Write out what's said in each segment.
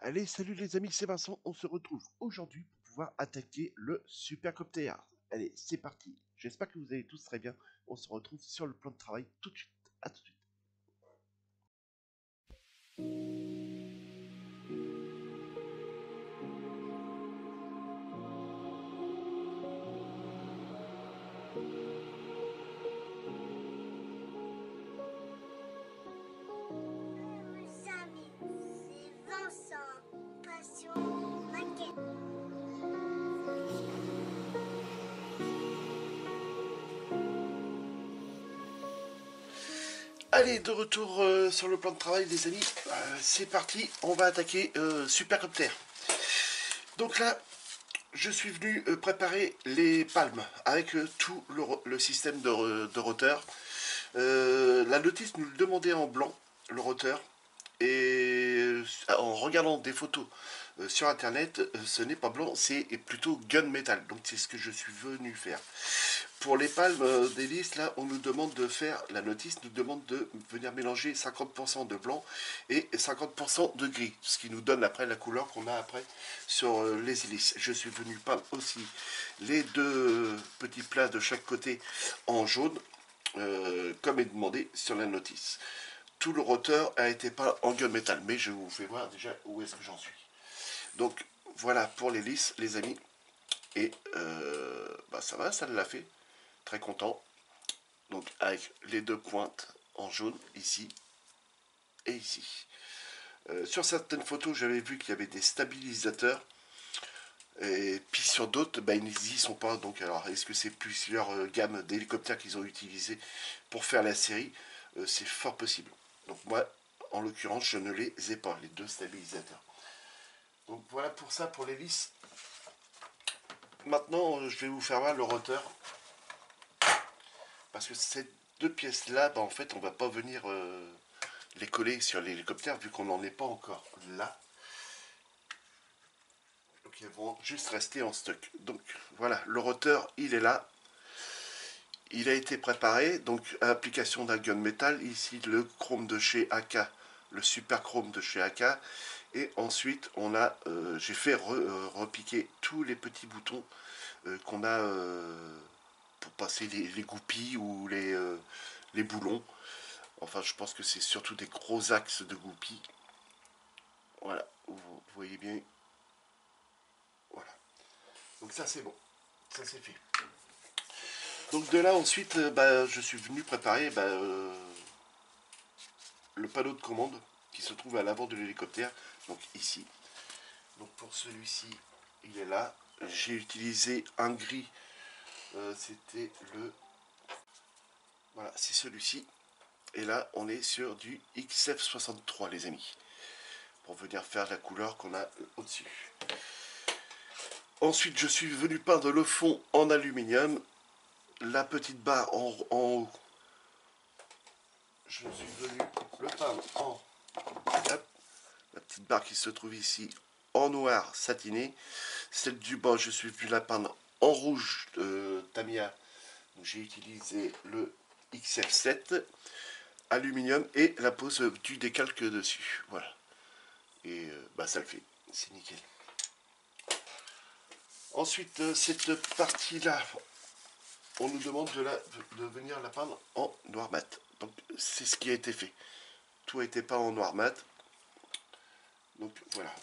Allez, salut les amis, c'est Vincent. On se retrouve aujourd'hui pour pouvoir attaquer le supercopter. Allez, c'est parti. J'espère que vous allez tous très bien. On se retrouve sur le plan de travail tout de suite. À tout de suite. Les amis, c'est Vincent, passion maquette. Allez, de retour sur le plan de travail, les amis. C'est parti. On va attaquer supercopter. Donc là, je suis venu préparer les palmes avec tout le système de roteur. La notice nous le demandait en blanc, le roteur. Et en regardant des photos sur internet, ce n'est pas blanc, c'est plutôt gunmetal. Donc c'est ce que je suis venu faire. Pour les palmes d'hélice, là, on nous demande de faire, la notice nous demande de venir mélanger 50% de blanc et 50% de gris, ce qui nous donne après la couleur qu'on a après sur les hélices. Je suis venu peindre aussi les deux petits plats de chaque côté en jaune, comme est demandé sur la notice. Tout le rotor a été peint en gunmetal, mais je vous fais voir déjà où est-ce que j'en suis. Donc voilà pour l'hélice, les amis. Et ça va, ça l'a fait. Très content. Donc avec les deux pointes en jaune ici et ici. Sur certaines photos, j'avais vu qu'il y avait des stabilisateurs. Et puis sur d'autres, ils n'y sont pas. Donc alors, est-ce que c'est plusieurs gammes d'hélicoptères qu'ils ont utilisé pour faire la série? C'est fort possible. Donc moi, en l'occurrence, je ne les ai pas, les deux stabilisateurs. Donc voilà pour ça, pour l'hélice. Maintenant, je vais vous faire voir le rotor. Parce que ces deux pièces-là, en fait, on va pas venir les coller sur l'hélicoptère vu qu'on n'en est pas encore là. Donc ils vont juste rester en stock. Donc voilà, le rotor, il est là. Il a été préparé, donc à application d'un gunmetal. Ici, le chrome de chez AK, le super chrome de chez AK. Et ensuite, j'ai fait repiquer tous les petits boutons qu'on a pour passer les goupilles ou les boulons. Enfin, je pense que c'est surtout des gros axes de goupilles. Voilà, vous voyez bien. Voilà. Donc ça, c'est bon. Ça, c'est fait. Donc de là, ensuite, je suis venu préparer le panneau de commande qui se trouve à l'avant de l'hélicoptère. Donc ici. Donc pour celui-ci, il est là. J'ai utilisé un gris. C'était le... Voilà, c'est celui-ci. Et là, on est sur du XF63, les amis. Pour venir faire la couleur qu'on a au-dessus. Ensuite, je suis venu peindre le fond en aluminium. La petite barre en haut. Je suis venu le peindre en... Hop, la petite barre qui se trouve ici en noir satiné. Celle du bas, je suis venu la peindre en rouge Tamiya. J'ai utilisé le XF7 aluminium et la pose du décalque dessus. Voilà. Et ça le fait. C'est nickel. Ensuite, cette partie-là, on nous demande de venir la peindre en noir mat. Donc c'est ce qui a été fait. Tout a été peint en noir mat. Donc voilà.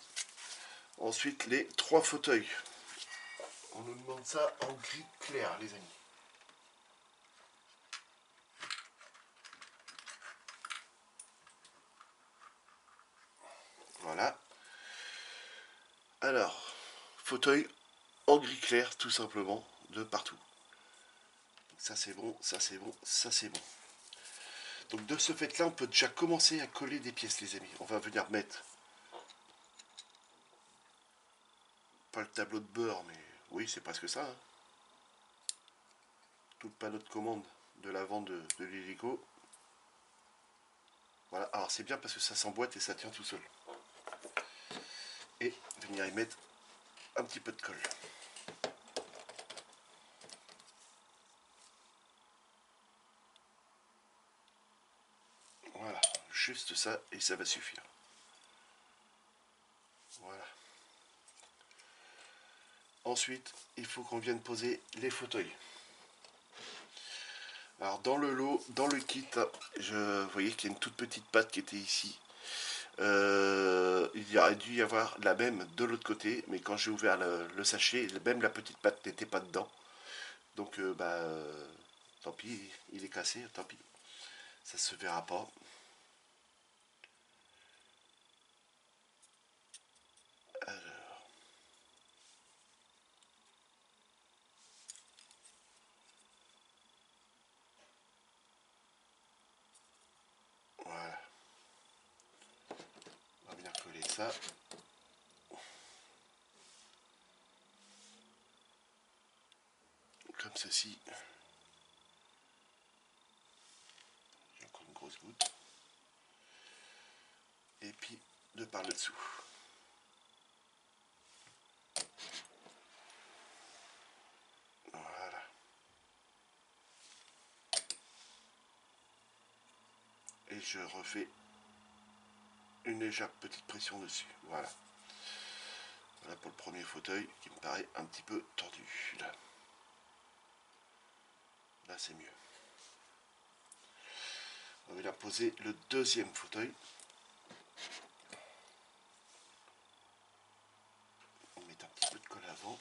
Ensuite, les trois fauteuils. On nous demande ça en gris clair, les amis. Voilà. Alors, fauteuil en gris clair, tout simplement, de partout. Ça c'est bon, ça c'est bon, ça c'est bon. Donc de ce fait là, on peut déjà commencer à coller des pièces, les amis. On va venir mettre, pas le tableau de bord, mais oui, c'est presque ça. Hein. Tout le panneau de commande de l'avant de l'hélico. Voilà, alors c'est bien parce que ça s'emboîte et ça tient tout seul. Et venir y mettre un petit peu de colle. Voilà, juste ça et ça va suffire. ensuite, il faut qu'on vienne poser les fauteuils. Alors dans le lot, dans le kit, vous voyez qu'il y a une toute petite patte qui était ici. Il y aurait dû y avoir la même de l'autre côté, mais quand j'ai ouvert le sachet, même la petite patte n'était pas dedans. Donc tant pis, il est cassé, tant pis. Ça se verra pas. Alors, voilà. On va venir coller ça. Comme ceci. J'ai encore une grosse goutte. Et puis de par le dessous. Voilà. Et je refais une légère petite pression dessus. Voilà. Voilà pour le premier fauteuil qui me paraît un petit peu tordu. Là c'est mieux. On va venir poser le deuxième fauteuil. On met un petit peu de colle avant.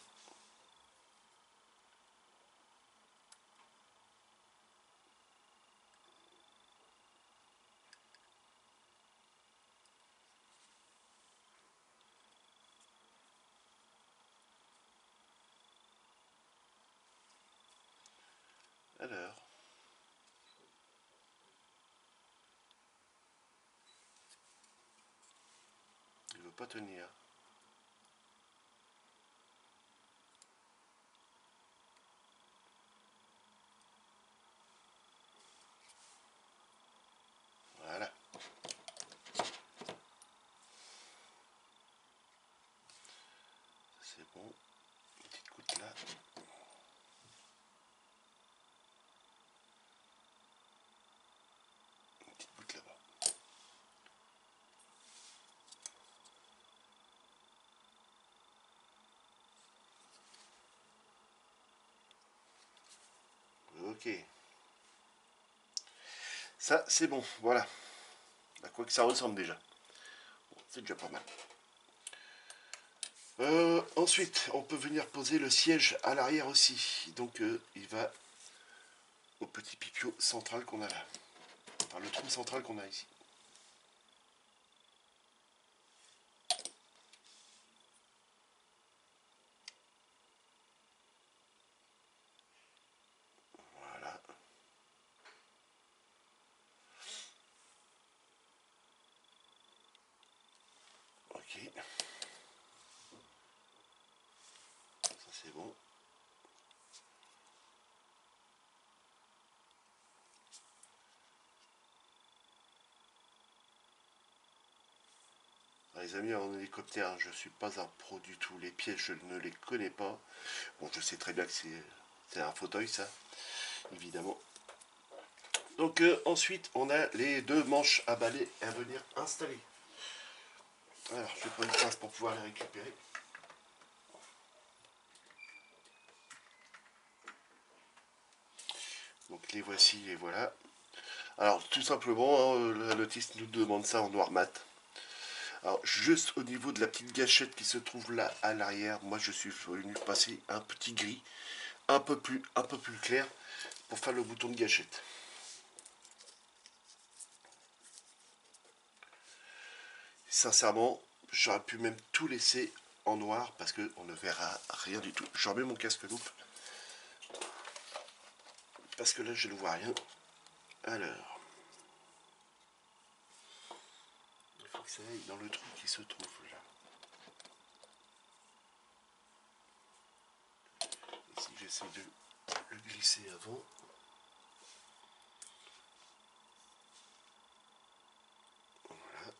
Alors, il ne veut pas tenir. Voilà. C'est bon. Une petite goutte là. Une petite goutte là-bas. Ok. Ça, c'est bon. Voilà. À quoi que ça ressemble déjà. Bon, c'est déjà pas mal. Ensuite, on peut venir poser le siège à l'arrière aussi. Donc, il va au petit pipio central qu'on a là. Enfin, le trou central qu'on a ici. Voilà. Ok. Ça, c'est bon. Alors, les amis, en hélicoptère, je ne suis pas un pro du tout. Les pièces, je ne les connais pas. Bon, je sais très bien que c'est un fauteuil, ça, évidemment. Donc ensuite, on a les deux manches à balai à venir installer. Alors, je vais prendre une pince pour pouvoir les récupérer. Donc les voici, les voilà. Alors tout simplement, hein, le notice nous demande ça en noir mat. Alors juste au niveau de la petite gâchette qui se trouve là à l'arrière, moi je suis venu passer un petit gris un peu plus clair pour faire le bouton de gâchette. Sincèrement, j'aurais pu même tout laisser en noir parce qu'on ne verra rien du tout. Je remets mon casque loupe parce que là je ne vois rien. Alors, il faut que ça aille dans le trou qui se trouve là. Et si j'essaie de le glisser avant. Voilà.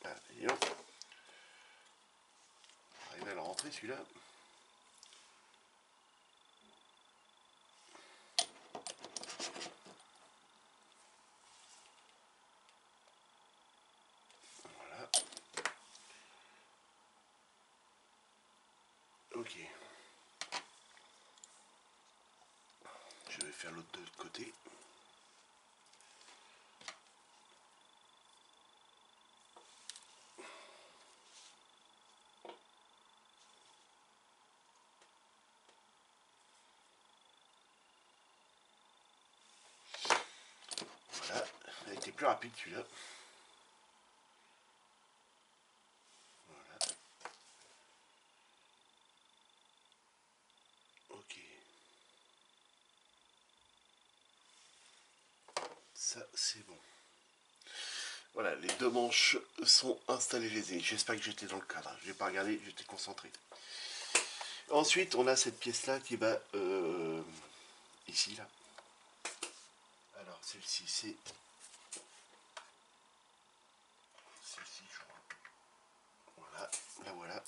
Ah, voyons. Arrive à le rentrer celui-là. Voilà. Ok. Je vais faire l'autre de l'autre côté. Voilà. Il a été plus rapide celui-là. Voilà. Ok. Ça, c'est bon. Voilà, les deux manches sont installées les amis. J'espère que j'étais dans le cadre. Je n'ai pas regardé, j'étais concentré. Ensuite, on a cette pièce-là qui va ici, là. Alors, celle-ci, c'est... Celle-ci, je crois. Voilà, la voilà.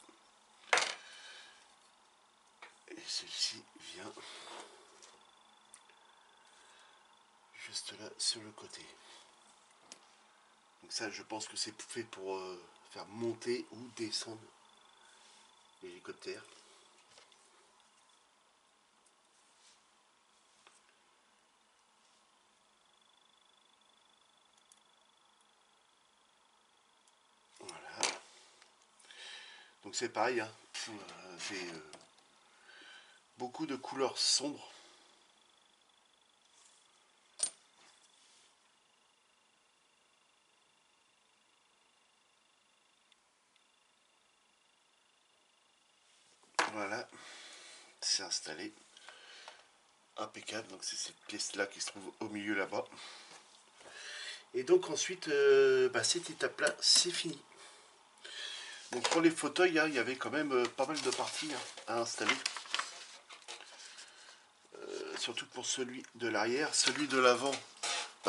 Et celle-ci vient juste là, sur le côté. Donc ça, je pense que c'est fait pour faire monter ou descendre l'hélicoptère. Voilà. Donc c'est pareil, hein. C'est beaucoup de couleurs sombres. Voilà, c'est installé. Impeccable, donc c'est cette pièce là qui se trouve au milieu là-bas. Et donc ensuite, cette étape là, c'est fini. Donc pour les fauteuils, hein, il y avait quand même pas mal de parties à installer. Surtout pour celui de l'arrière. Celui de l'avant,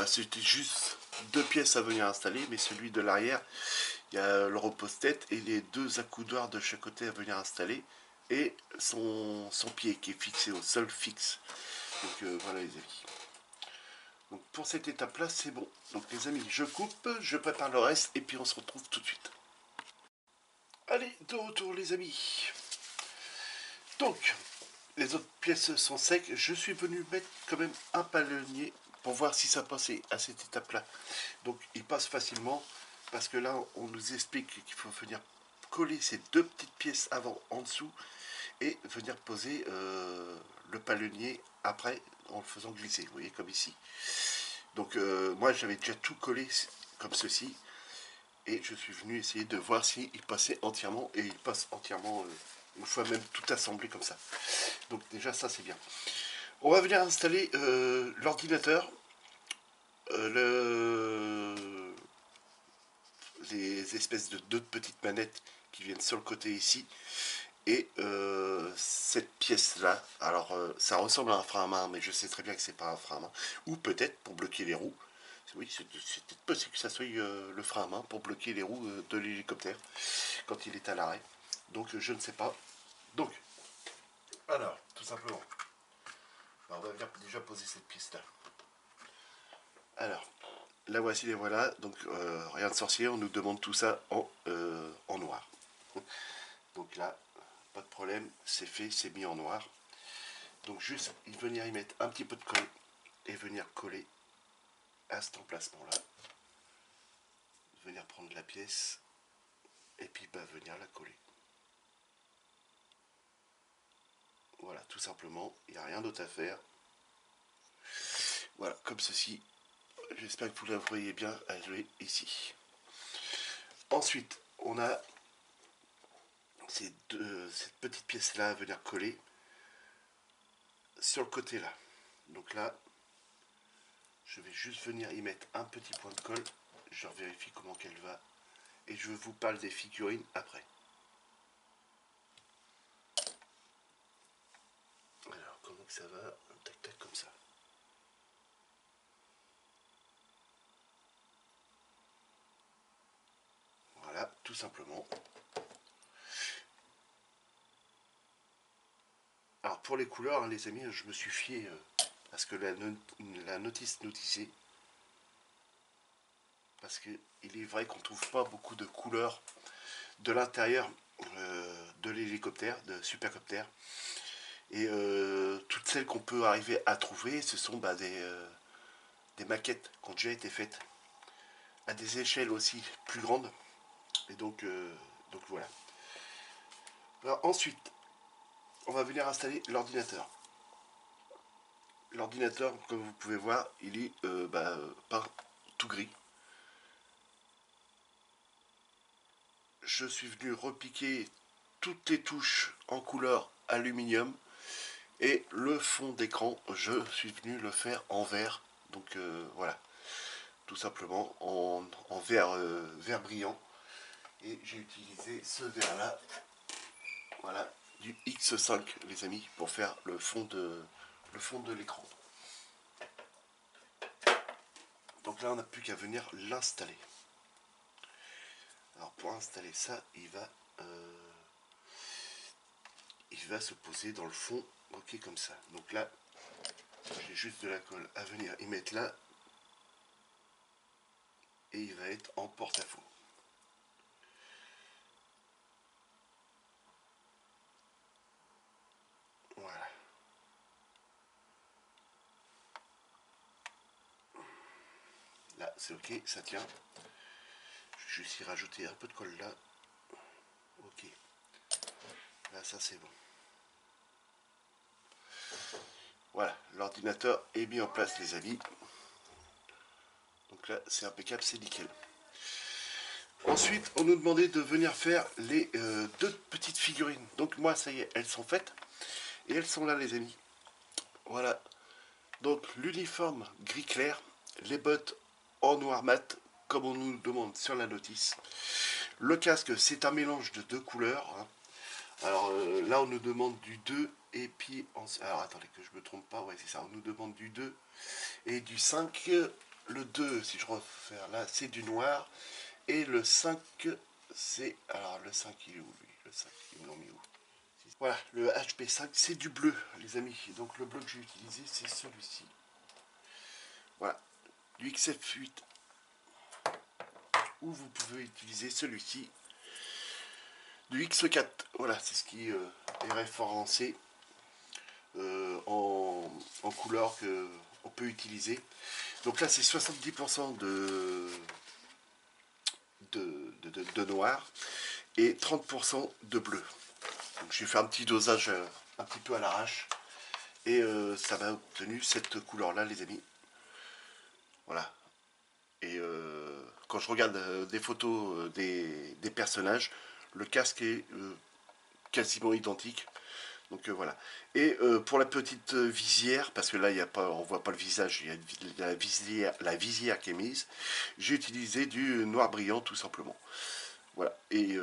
c'était juste deux pièces à venir installer, mais celui de l'arrière, il y a le repose-tête et les deux accoudoirs de chaque côté à venir installer, et son pied qui est fixé au sol fixe. Donc voilà les amis. Donc pour cette étape là, c'est bon. Donc les amis, je coupe, je prépare le reste et puis on se retrouve tout de suite. Allez, de retour les amis. Donc les autres pièces sont secs. Je suis venu mettre quand même un palonnier pour voir si ça passait à cette étape là. Donc il passe facilement parce que là on nous explique qu'il faut venir coller ces deux petites pièces avant en dessous et venir poser le palonnier après en le faisant glisser, vous voyez, comme ici. Donc moi j'avais déjà tout collé comme ceci et je suis venu essayer de voir s'il passait entièrement, et il passe entièrement une fois même tout assemblé comme ça. Donc déjà ça c'est bien. On va venir installer l'ordinateur, les espèces de deux petites manettes qui viennent sur le côté ici, et cette pièce là. Alors ça ressemble à un frein à main, mais je sais très bien que c'est pas un frein à main, ou peut-être pour bloquer les roues. Oui, c'est peut-être possible que ça soit le frein à main pour bloquer les roues de l'hélicoptère quand il est à l'arrêt. Donc je ne sais pas. Donc, alors, tout simplement, on va venir déjà poser cette pièce là. Alors, la voici, les voilà. Donc rien de sorcier, on nous demande tout ça en noir. Donc là, pas de problème, c'est fait, c'est mis en noir. Donc juste venir y mettre un petit peu de colle et venir coller à cet emplacement là. Venir prendre la pièce et puis venir la coller. Voilà, tout simplement, il n'y a rien d'autre à faire. Voilà, comme ceci. J'espère que vous la voyez bien, elle est ici. Ensuite, on a cette petite pièce là à venir coller sur le côté là. Donc là, je vais juste venir y mettre un petit point de colle. Je vérifie comment qu'elle va et je vous parle des figurines après. Alors, comment que ça va? Tac tac, comme ça. Voilà. simplement. Alors pour les couleurs, hein, les amis, je me suis fié à ce que la notice nous disait. Parce qu'il est vrai qu'on ne trouve pas beaucoup de couleurs de l'intérieur de l'hélicoptère, de Supercopter. Et toutes celles qu'on peut arriver à trouver, ce sont des maquettes qui ont déjà été faites à des échelles aussi plus grandes. Et donc voilà. Alors ensuite, on va venir installer l'ordinateur. L'ordinateur, comme vous pouvez voir, il est peint tout gris. Je suis venu repiquer toutes les touches en couleur aluminium. Et le fond d'écran, je suis venu le faire en vert. Donc voilà, tout simplement en vert, vert brillant. Et j'ai utilisé ce vert là, voilà, du X5 les amis, pour faire le fond de l'écran. Donc là on n'a plus qu'à venir l'installer. Alors pour installer ça, il va se poser dans le fond, ok, comme ça. Donc là, j'ai juste de la colle à venir y mettre là. Et il va être en porte-à-faux. Voilà. Là, c'est ok, ça tient. Je vais juste y rajouter un peu de colle là. Ok. Là, ça c'est bon. Voilà, l'ordinateur est mis en place, les amis. Donc là, c'est impeccable, c'est nickel. Ensuite, on nous demandait de venir faire les deux petites figurines. Donc moi, ça y est, elles sont faites. Et elles sont là, les amis. Voilà. Donc l'uniforme gris clair, les bottes en noir mat, comme on nous demande sur la notice. Le casque, c'est un mélange de deux couleurs. Hein. Alors là, on nous demande du 2 et puis... Alors attendez que je me trompe pas, ouais c'est ça, on nous demande du 2 et du 5. Le 2, si je refais là, c'est du noir. Et le 5, c'est... Alors le 5, il est où lui? Le 5, ils me l'ont mis où? Voilà, le HP5, c'est du bleu, les amis. Donc le bleu que j'ai utilisé, c'est celui-ci. Voilà, du XF8. Ou vous pouvez utiliser celui-ci. Du X4. Voilà, c'est ce qui est référencé en couleur qu'on peut utiliser. Donc là, c'est 70% de noir et 30% de bleu. Donc j'ai fait un petit dosage un petit peu à l'arrache et ça m'a obtenu cette couleur là, les amis. Voilà. Et quand je regarde des photos des personnages, le casque est quasiment identique. Donc voilà. Et pour la petite visière, parce que là y a pas, on voit pas le visage, il y a la visière qui est mise, j'ai utilisé du noir brillant tout simplement. Voilà. Et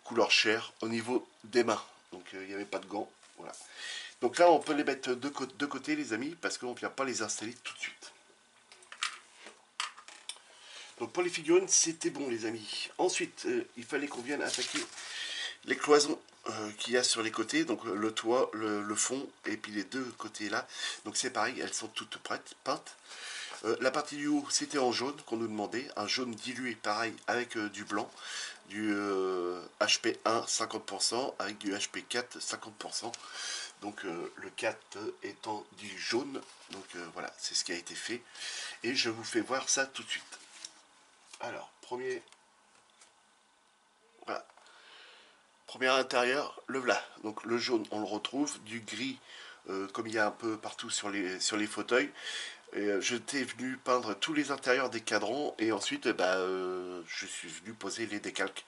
couleur chair au niveau des mains. Donc il n'y avait pas de gants. Voilà. Donc là on peut les mettre de côté les amis, parce qu'on ne vient pas les installer tout de suite. Donc pour les figurines, c'était bon les amis. Ensuite, il fallait qu'on vienne attaquer les cloisons qu'il y a sur les côtés, donc le toit, le fond, et puis les deux côtés là. Donc c'est pareil, elles sont toutes prêtes, peintes. La partie du haut, c'était en jaune qu'on nous demandait, un jaune dilué, pareil, avec du blanc, du HP1 50%, avec du HP4 50%. Donc le 4 étant du jaune, donc voilà, c'est ce qui a été fait. Et je vous fais voir ça tout de suite. Alors, voilà. Premier intérieur, le voilà. Donc le jaune, on le retrouve, du gris, comme il y a un peu partout sur les fauteuils. Je t'ai venu peindre tous les intérieurs des cadrans et ensuite je suis venu poser les décalques.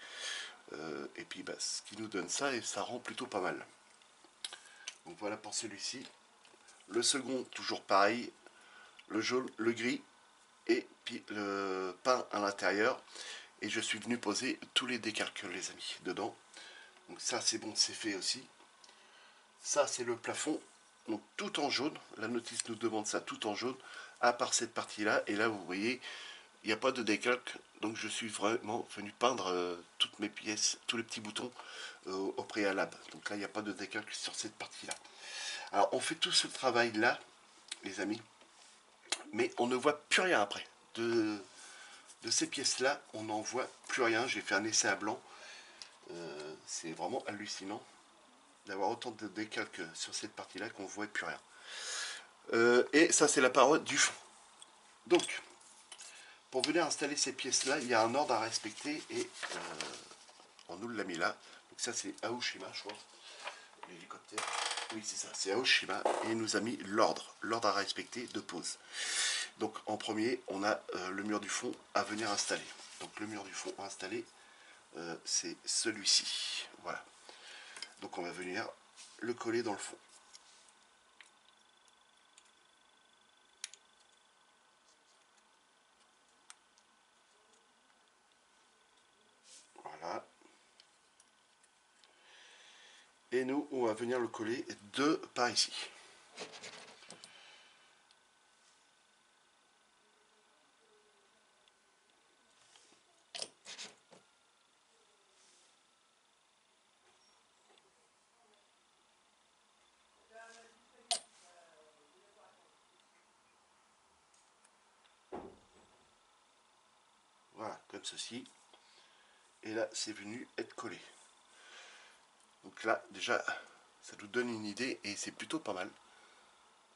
Et puis ce qui nous donne ça, et ça rend plutôt pas mal. Donc voilà pour celui-ci. Le second, toujours pareil, le jaune, le gris, et puis le peint à l'intérieur. Et je suis venu poser tous les décalques, les amis, dedans. Donc ça c'est bon, c'est fait aussi. Ça c'est le plafond, donc tout en jaune. La notice nous demande ça tout en jaune, à part cette partie là. Et là vous voyez, il n'y a pas de décalque, donc je suis vraiment venu peindre toutes mes pièces, tous les petits boutons au préalable. Donc là, il n'y a pas de décalque sur cette partie-là. Alors, on fait tout ce travail-là, les amis, mais on ne voit plus rien après. De ces pièces-là, on n'en voit plus rien. J'ai fait un essai à blanc. C'est vraiment hallucinant d'avoir autant de décalques sur cette partie-là qu'on ne voit plus rien. Et ça, c'est la paroi du fond. Donc, pour venir installer ces pièces-là, il y a un ordre à respecter et on nous l'a mis là. Donc ça, c'est Aoshima, je crois. L'hélicoptère. Oui, c'est ça, c'est Aoshima. Et il nous a mis l'ordre à respecter de pose. Donc en premier, on a le mur du fond à venir installer. Donc le mur du fond à installer, c'est celui-ci. Voilà. Donc on va venir le coller dans le fond. Voilà. Et nous, on va venir le coller deux par ici. Voilà, comme ceci. Et là, c'est venu être collé. Donc là, déjà, ça nous donne une idée et c'est plutôt pas mal.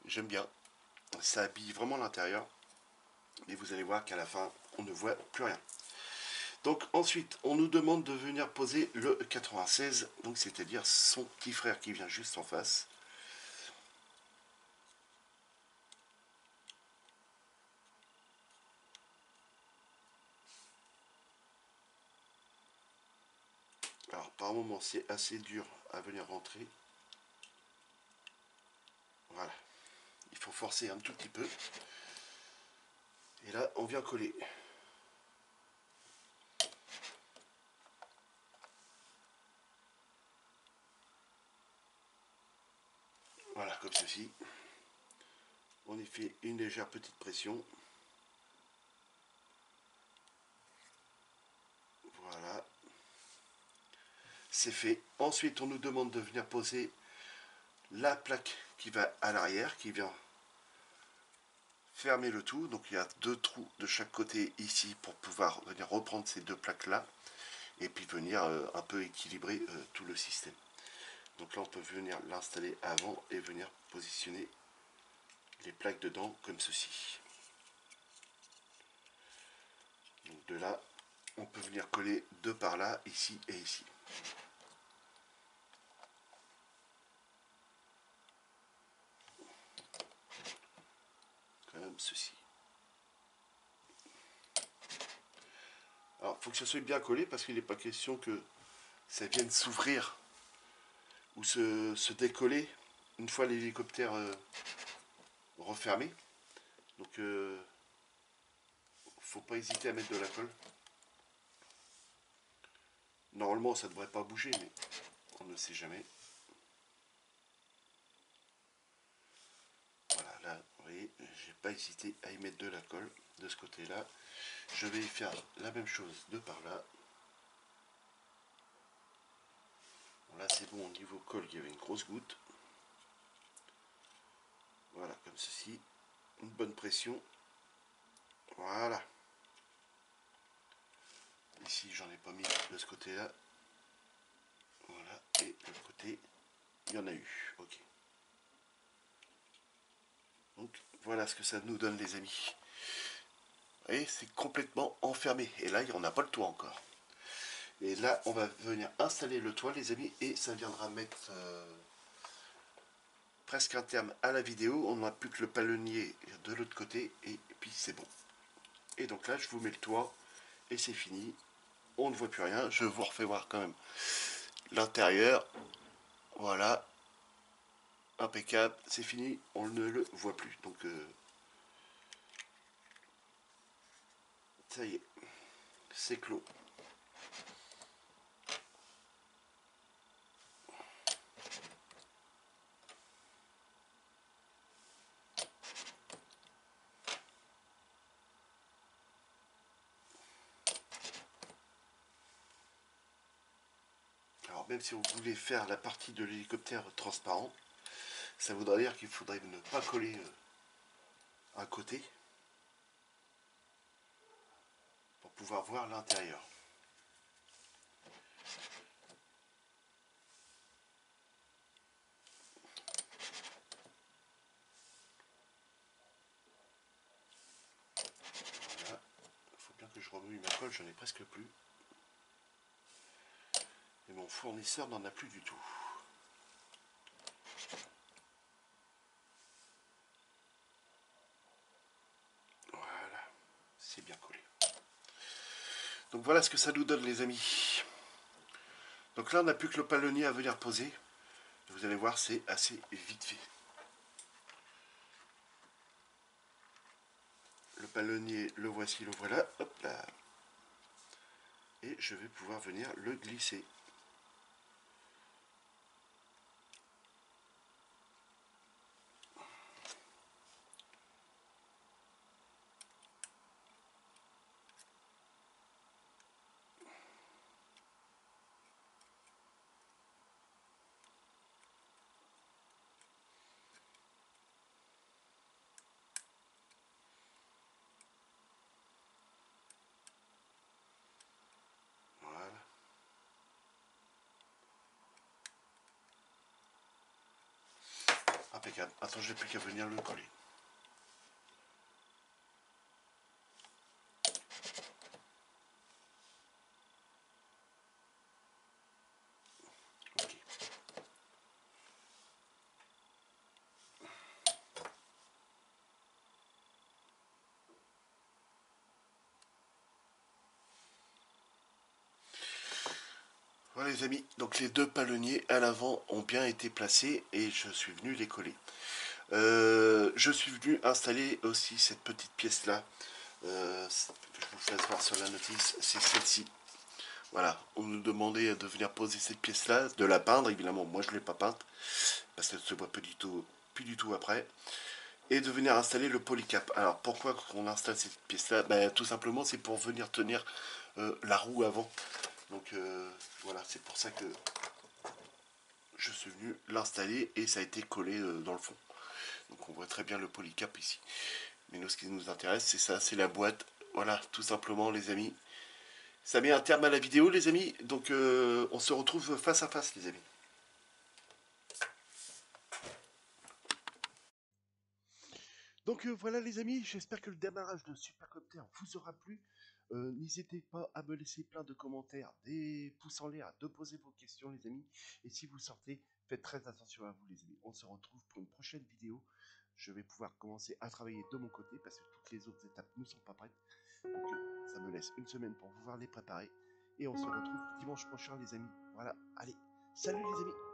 J'aime bien. Ça habille vraiment l'intérieur. Mais vous allez voir qu'à la fin, on ne voit plus rien. Donc ensuite, on nous demande de venir poser le 96, donc c'est-à-dire son petit frère qui vient juste en face. Alors par moment, c'est assez dur à venir rentrer. Voilà. Il faut forcer un tout petit peu. Et là, on vient coller. Voilà, comme ceci. On y fait une légère petite pression. Voilà. C'est fait. Ensuite, on nous demande de venir poser la plaque qui va à l'arrière, qui vient fermer le tout. Donc il y a deux trous de chaque côté ici pour pouvoir venir reprendre ces deux plaques là et puis venir un peu équilibrer tout le système. Donc là on peut venir l'installer avant et venir positionner les plaques dedans comme ceci. Donc de là on peut venir coller deux par là, ici et ici. Comme ceci. Alors il faut que ça soit bien collé parce qu'il n'est pas question que ça vienne s'ouvrir ou se décoller une fois l'hélicoptère refermé. Donc faut pas hésiter à mettre de la colle. Normalement ça ne devrait pas bouger, mais on ne sait jamais. Voilà, là vous voyez, j'ai pas hésité à y mettre de la colle de ce côté là. Je vais y faire la même chose de par là. Bon, là c'est bon, au niveau colle il y avait une grosse goutte. Voilà, comme ceci, une bonne pression. Voilà. Ici j'en ai pas mis de ce côté là. Voilà, et de l'autre côté il y en a eu. Ok. Donc voilà ce que ça nous donne les amis. Et c'est complètement enfermé. Et là, on n'a pas le toit encore. Et là, on va venir installer le toit, les amis, et ça viendra mettre presque un terme à la vidéo. On n'a plus que le palonnier de l'autre côté, et puis c'est bon. Et donc là, je vous mets le toit, et c'est fini. On ne voit plus rien. Je vous refais voir quand même l'intérieur. Voilà. Impeccable. C'est fini. On ne le voit plus. Donc, ça y est. C'est clos. même si on voulait faire la partie de l'hélicoptère transparent, ça voudrait dire qu'il faudrait ne pas coller un côté pour pouvoir voir l'intérieur. Voilà, il faut bien que je remue ma colle, j'en ai presque plus. Et mon fournisseur n'en a plus du tout. Voilà, c'est bien collé. Donc voilà ce que ça nous donne les amis. Donc là on n'a plus que le palonnier à venir poser. Vous allez voir, c'est assez vite fait. Le palonnier, le voici, le voilà. Hop là. Et je vais pouvoir venir le glisser. Voilà. Impeccable. Attends, j'ai plus qu'à venir le coller. Ok. Voilà les amis, donc les deux palonniers à l'avant ont bien été placés et je suis venu les coller. Je suis venu installer aussi cette petite pièce là. Que je vous fasse voir sur la notice, c'est celle-ci. Voilà, on nous demandait de venir poser cette pièce là, de la peindre, évidemment moi je ne l'ai pas peinte, parce qu'elle se voit plus du tout après. Et de venir installer le polycap. Alors pourquoi on installe cette pièce là? Ben, tout simplement c'est pour venir tenir la roue avant. Donc voilà, c'est pour ça que je suis venu l'installer et ça a été collé dans le fond. Donc on voit très bien le polycap ici. Mais nous, ce qui nous intéresse, c'est ça, c'est la boîte. Voilà, tout simplement les amis. Ça met un terme à la vidéo les amis. Donc on se retrouve face à face les amis. Donc voilà les amis, j'espère que le démarrage de Supercopter vous aura plu. N'hésitez pas à me laisser plein de commentaires, des pouces en l'air, de poser vos questions les amis. Et si vous sortez, faites très attention à vous les amis. On se retrouve pour une prochaine vidéo. Je vais pouvoir commencer à travailler de mon côté parce que toutes les autres étapes ne sont pas prêtes. Donc ça me laisse une semaine pour pouvoir les préparer. Et on se retrouve dimanche prochain les amis. Voilà, allez, salut les amis.